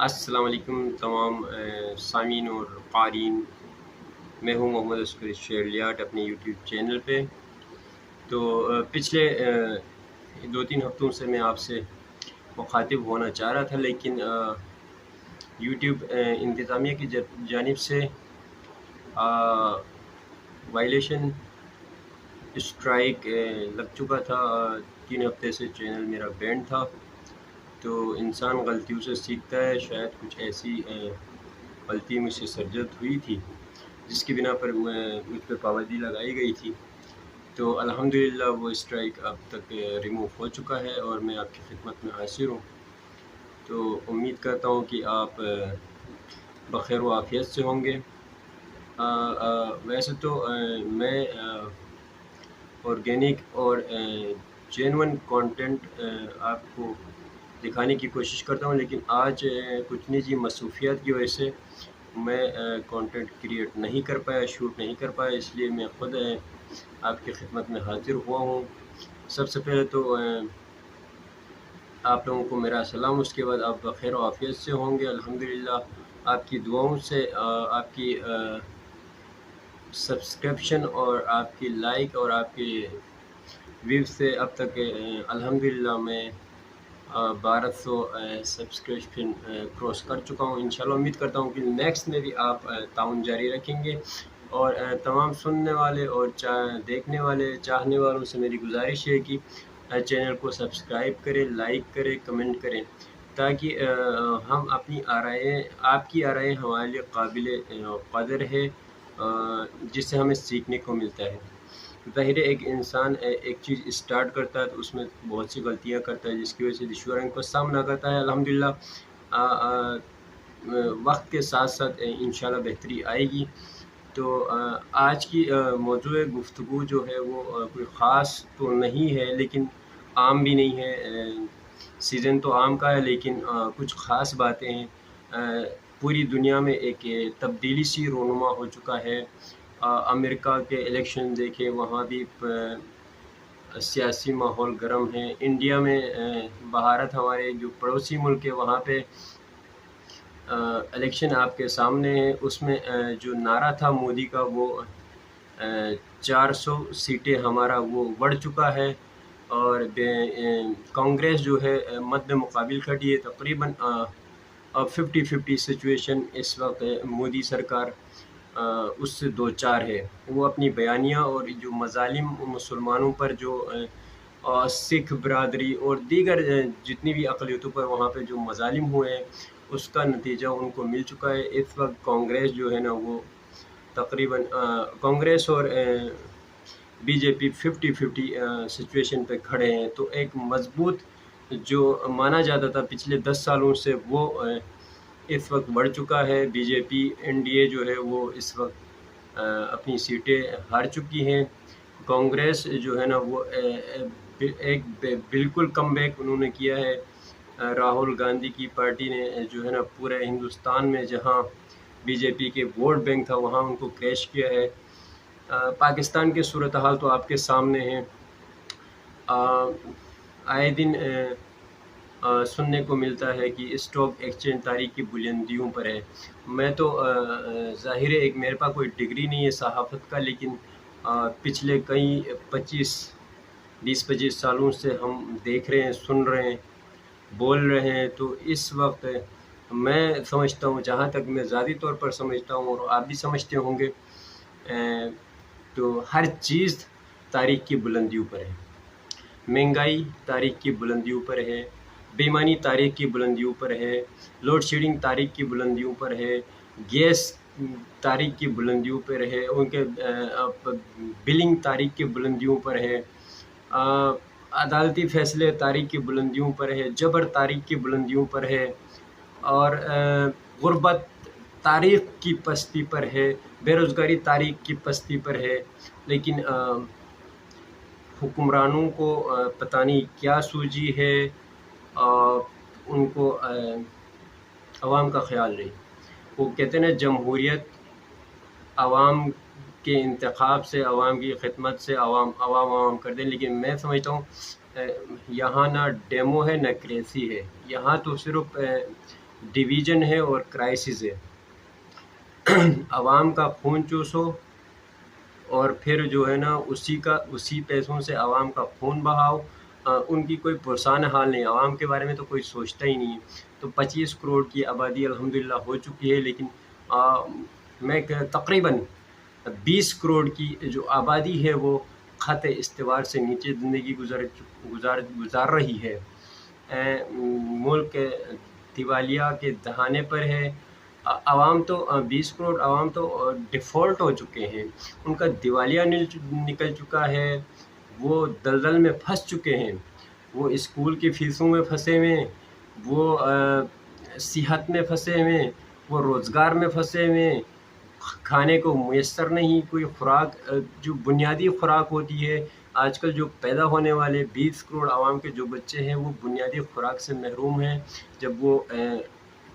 السلام علیکم تمام سامعین اور قارئین، میں ہوں محمد عسکری شیرلیاٹ اپنے یوٹیوب چینل پہ۔ تو پچھلے 2-3 ہفتوں سے میں آپ سے مخاطب ہونا چاہ رہا تھا، لیکن یوٹیوب انتظامیہ کی جانب سے وائلیشن اسٹرائک لگ چکا تھا۔ 3 ہفتے سے چینل میرا بینڈ تھا۔ تو انسان غلطیوں سے سیکھتا ہے، شاید کچھ ایسی غلطی مجھ سے سرزد ہوئی تھی جس کی بنا پر مجھ پہ پابندی لگائی گئی تھی۔ تو الحمدللہ وہ اسٹرائک اب تک ریموو ہو چکا ہے اور میں آپ کی خدمت میں حاضر ہوں۔ تو امید کرتا ہوں کہ آپ بخیر و عافیت سے ہوں گے۔ ویسے تو میں آرگینک اور جینون کانٹینٹ آپ کو دکھانے کی کوشش کرتا ہوں، لیکن آج کچھ نجی مصروفیات کی وجہ سے میں کانٹینٹ کریٹ نہیں کر پایا، شوٹ نہیں کر پایا، اس لیے میں خود آپ کی خدمت میں حاضر ہوا ہوں۔ سب سے پہلے تو آپ لوگوں کو میرا سلام، اس کے بعد آپ بخیر و عافیت سے ہوں گے الحمدللہ۔ آپ کی دعاؤں سے، آپ کی سبسکرپشن اور آپ کی لائک اور آپ کی ویو سے اب تک الحمدللہ میں 1200 سبسکرپشن کراس کر چکا ہوں۔ انشاءاللہ امید کرتا ہوں کہ نیکسٹ میں بھی آپ تعاون جاری رکھیں گے، اور تمام سننے والے اور دیکھنے والے چاہنے والوں سے میری گزارش ہے کہ چینل کو سبسکرائب کریں، لائک کریں، کمنٹ کریں، تاکہ ہم اپنی آرائیں، آپ کی آرائیں ہمارے لیے قابل قدر ہے، جس سے ہمیں سیکھنے کو ملتا ہے۔ ظاہر ہے ایک انسان ایک چیز اسٹارٹ کرتا ہے تو اس میں بہت سی غلطیاں کرتا ہے، جس کی وجہ سے دشواریوں کا سامنا کرتا ہے۔ الحمدللہ وقت کے ساتھ ساتھ انشاءاللہ بہتری آئے گی۔ تو آج کی موضوع گفتگو جو ہے وہ کوئی خاص تو نہیں ہے، لیکن عام بھی نہیں ہے۔ سیزن تو عام کا ہے، لیکن کچھ خاص باتیں ہیں۔ پوری دنیا میں ایک تبدیلی سی رونما ہو چکا ہے۔ امریکہ کے الیکشن دیکھیں، وہاں بھی سیاسی ماحول گرم ہے۔ انڈیا میں بھارت ہمارے جو پڑوسی ملک ہے، وہاں پہ الیکشن آپ کے سامنے ہے۔ اس میں جو نعرہ تھا مودی کا، وہ 400 سیٹیں ہمارا وہ بڑھ چکا ہے، اور کانگریس جو ہے مد مقابل کھڑی ہے۔ تقریباً 50-50 سچویشن اس وقت مودی سرکار اس سے دوچار ہے۔ وہ اپنی بیانیہ اور جو مظالم مسلمانوں پر، جو سکھ برادری اور دیگر جتنی بھی اقلیتوں پر وہاں پہ جو مظالم ہوئے ہیں، اس کا نتیجہ ان کو مل چکا ہے۔ اس وقت کانگریس جو ہے نا، وہ تقریباً کانگریس اور بی جے پی 50-50 سچویشن پہ کھڑے ہیں۔ تو ایک مضبوط جو مانا جاتا تھا پچھلے 10 سالوں سے، وہ اس وقت بڑھ چکا ہے۔ B J P N D A جو ہے وہ اس وقت اپنی سیٹیں ہار چکی ہیں۔ کانگریس جو ہے نا، وہ ایک بالکل کم بیک انہوں نے کیا ہے۔ راہل گاندھی کی پارٹی نے جو ہے نا، پورے ہندوستان میں جہاں بی جے پی کے ووٹ بینک تھا، وہاں ان کو کریش کیا ہے۔ پاکستان کے صورتحال تو آپ کے سامنے ہیں۔ آئے دن سننے کو ملتا ہے کہ اسٹاک ایکسچینج تاریخ کی بلندیوں پر ہے۔ میں تو ظاہر ہے ایک میرے پاس کوئی ڈگری نہیں ہے صحافت کا، لیکن پچھلے کئی 20-25 سالوں سے ہم دیکھ رہے ہیں، سن رہے ہیں، بول رہے ہیں۔ تو اس وقت میں سمجھتا ہوں، جہاں تک میں ذاتی طور پر سمجھتا ہوں اور آپ بھی سمجھتے ہوں گے، تو ہر چیز تاریخ کی بلندیوں پر ہے۔ مہنگائی تاریخ کی بلندیوں پر ہے، بے ایمانی تاریخ کی بلندیوں پر ہے، لوڈ شیڈنگ تاریخ کی بلندیوں پر ہے، گیس تاریخ کی بلندیوں پر ہے، ان کے بلنگ تاریخ کی بلندیوں پر ہے، عدالتی فیصلے تاریخ کی بلندیوں پر ہے، جبر تاریخ کی بلندیوں پر ہے، اور غربت تاریخ کی پستی پر ہے، بے روزگاری تاریخ کی پستی پر ہے۔ لیکن حکمرانوں کو پتہ نہیں کیا سوجی ہے، ان کو عوام کا خیال نہیں۔ وہ کہتے ہیں نا، جمہوریت عوام کے انتخاب سے، عوام کی خدمت سے عوام کر دیں، لیکن میں سمجھتا ہوں یہاں نہ ڈیمو ہے نہ کریسی ہے۔ یہاں تو صرف ڈویژن ہے اور کرائسس ہے۔ عوام کا خون چوسو اور پھر جو ہے نا اسی پیسوں سے عوام کا خون بہاؤ، ان کی کوئی پرسان حال نہیں، عوام کے بارے میں تو کوئی سوچتا ہی نہیں ہے۔ تو 25 کروڑ کی آبادی الحمدللہ ہو چکی ہے، لیکن میں تقریباً 20 کروڑ کی جو آبادی ہے وہ خط استوار سے نیچے زندگی گزار رہی ہے۔ ملک دیوالیہ کے دہانے پر ہے۔ عوام تو 20 کروڑ عوام تو ڈیفالٹ ہو چکے ہیں، ان کا دیوالیہ نکل چکا ہے، وہ دلدل میں پھنس چکے ہیں، وہ اسکول کی فیسوں میں پھنسے ہوئے ہیں، وہ صحت میں پھنسے ہوئے ہیں، وہ روزگار میں پھنسے ہوئے ہیں، کھانے کو میسر نہیں کوئی خوراک، جو بنیادی خوراک ہوتی ہے۔ آج کل جو پیدا ہونے والے 20 کروڑ عوام کے جو بچے ہیں وہ بنیادی خوراک سے محروم ہیں۔ جب وہ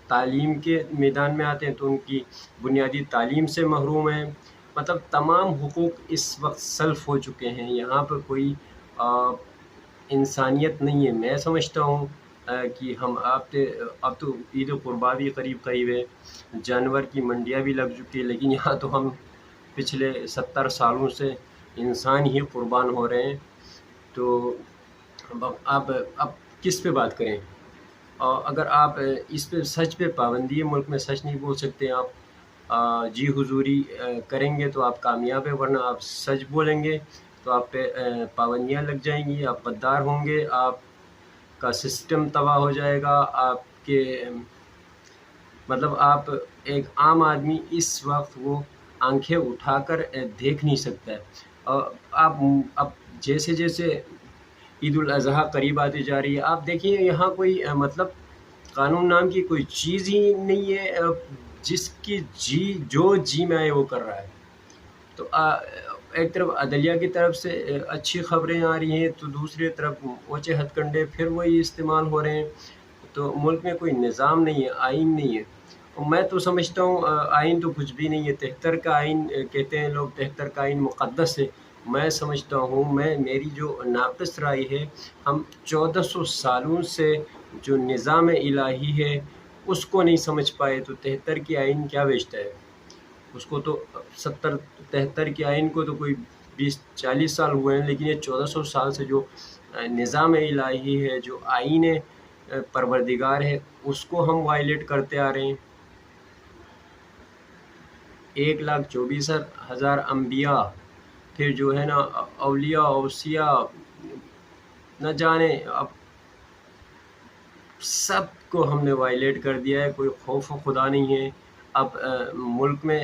تعلیم کے میدان میں آتے ہیں تو ان کی بنیادی تعلیم سے محروم ہیں۔ مطلب تمام حقوق اس وقت سلب ہو چکے ہیں، یہاں پر کوئی انسانیت نہیں ہے۔ میں سمجھتا ہوں کہ اب تو عید قربا بھی قریب ہے، جانور کی منڈیاں بھی لگ چکی ہیں، لیکن یہاں تو ہم پچھلے 70 سالوں سے انسان ہی قربان ہو رہے ہیں۔ تو اب کس پہ بات کریں؟ اگر آپ اس پہ سچ پہ پابندی ہے، ملک میں سچ نہیں بول سکتے آپ، جی حضوری کریں گے تو آپ کامیاب ہے، ورنہ آپ سچ بولیں گے تو آپ پہ پابندیاں لگ جائیں گی، آپ غدار ہوں گے، آپ کا سسٹم تباہ ہو جائے گا، آپ کے مطلب آپ ایک عام آدمی اس وقت وہ آنکھیں اٹھا کر دیکھ نہیں سکتا ہے۔ آپ اب جیسے عید الاضحیٰ قریب آتی جا رہی ہے، آپ دیکھیے یہاں کوئی مطلب قانون نام کی کوئی چیز ہی نہیں ہے، جس کی جو جی میں آئے وہ کر رہا ہے۔ تو ایک طرف عدلیہ کی طرف سے اچھی خبریں آ رہی ہیں تو دوسری طرف اونچے ہتھ کنڈے پھر وہی استعمال ہو رہے ہیں۔ تو ملک میں کوئی نظام نہیں ہے، آئین نہیں ہے۔ میں تو سمجھتا ہوں آئین تو کچھ بھی نہیں ہے۔ 73 کا آئین کہتے ہیں لوگ، 73 کا آئین مقدس ہے۔ میں سمجھتا ہوں، میری جو ناقص رائے ہے، ہم 1400 سالوں سے جو نظام الہی ہے اس کو نہیں سمجھ پائے، تو 73 کی آئین کیا بیچتا ہے؟ اس کو تو 73 کے آئین کو تو کوئی 20-40 سال ہوئے ہیں، لیکن یہ 1400 سال سے جو نظام الہی ہے، جو آئین پروردگار ہے، اس کو ہم وائلیٹ کرتے آ رہے ہیں۔ 1,24,000 انبیاء، پھر جو ہے نا اولیاء اوصیاء، نہ جانے اب سب کو ہم نے وائلیٹ کر دیا ہے، کوئی خوف و خدا نہیں ہے۔ اب ملک میں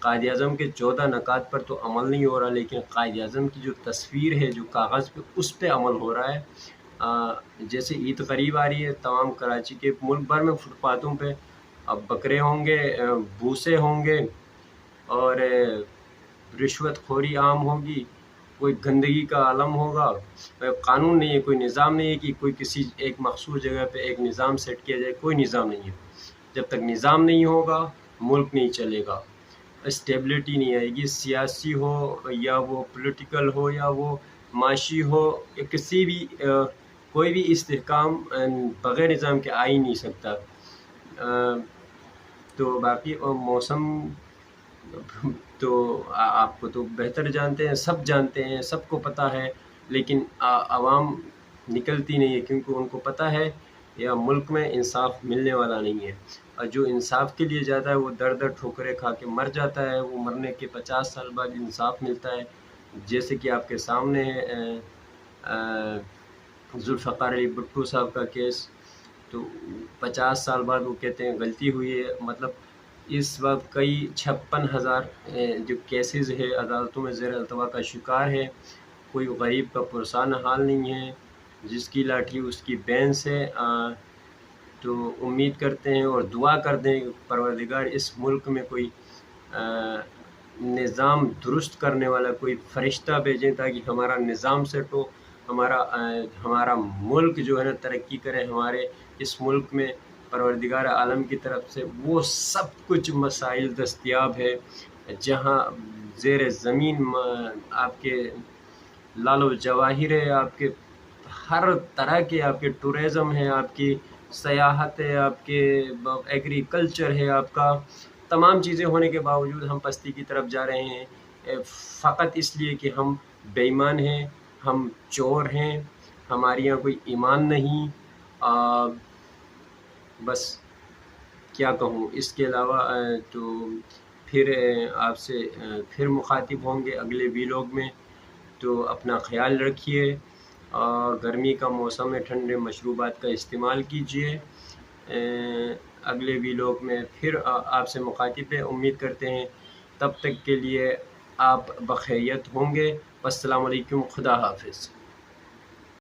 قائد اعظم کے 14 نکات پر تو عمل نہیں ہو رہا، لیکن قائد اعظم کی جو تصویر ہے جو کاغذ پہ، اس پہ عمل ہو رہا ہے۔ جیسے عید قریب آ رہی ہے، تمام کراچی کے ملک بھر میں فٹ پاتھوں پہ اب بکرے ہوں گے، بھوسے ہوں گے، اور رشوت خوری عام ہوگی، کوئی گندگی کا عالم ہوگا۔ قانون نہیں ہے، کوئی نظام نہیں ہے کہ کوئی کسی ایک مخصوص جگہ پہ ایک نظام سیٹ کیا جائے، کوئی نظام نہیں ہے۔ جب تک نظام نہیں ہوگا ملک نہیں چلے گا، اسٹیبلٹی نہیں آئے گی، سیاسی ہو یا وہ پولیٹیکل ہو یا وہ معاشی ہو، یا کسی بھی کوئی بھی استحکام بغیر نظام کے آ ہی نہیں سکتا۔ تو باقی موسم تو آپ کو تو بہتر جانتے ہیں، سب جانتے ہیں، سب کو پتہ ہے، لیکن عوام نکلتی نہیں ہے، کیونکہ ان کو پتہ ہے یا ملک میں انصاف ملنے والا نہیں ہے، اور جو انصاف کے لیے جاتا ہے وہ در در ٹھوکریں کھا کے مر جاتا ہے، وہ مرنے کے 50 سال بعد انصاف ملتا ہے۔ جیسے کہ آپ کے سامنے ہے ذوالفقار علی بھٹو صاحب کا کیس، تو 50 سال بعد وہ کہتے ہیں غلطی ہوئی ہے۔ مطلب اس وقت کئی 56,000 جو کیسز ہے عدالتوں میں زیر التوا کا شکار ہے، کوئی غریب کا پرسان حال نہیں ہے، جس کی لاٹھی اس کی بینس ہے۔ تو امید کرتے ہیں اور دعا کرتے ہیں کہ پروردگار اس ملک میں کوئی نظام درست کرنے والا کوئی فرشتہ بھیجیں، تاکہ ہمارا نظام سیٹ ہو، ہمارا ملک جو ہے نا ترقی کرے، ہمارے اس ملک میں پروردگار عالم کی طرف سے وہ سب کچھ مسائل دستیاب ہے، جہاں زیر زمین آپ کے لال و جواہر ہے، آپ کے ہر طرح کے، آپ کے ٹورزم ہے، آپ کی سیاحت ہے آپ کے، ایگریکلچر ہے آپ کا، تمام چیزیں ہونے کے باوجود ہم پستی کی طرف جا رہے ہیں، فقط اس لیے کہ ہم بے ایمان ہیں، ہم چور ہیں، ہمارے یہاں کوئی ایمان نہیں۔ بس کیا کہوں اس کے علاوہ، تو پھر آپ سے پھر مخاطب ہوں گے اگلے ویلاگ میں، تو اپنا خیال رکھیے، گرمی کا موسم ہے، ٹھنڈے مشروبات کا استعمال کیجیے۔ اگلے ویلاگ میں پھر آپ سے مخاطب ہے، امید کرتے ہیں تب تک کے لیے آپ بخیریت ہوں گے۔ السلام علیکم، خدا حافظ۔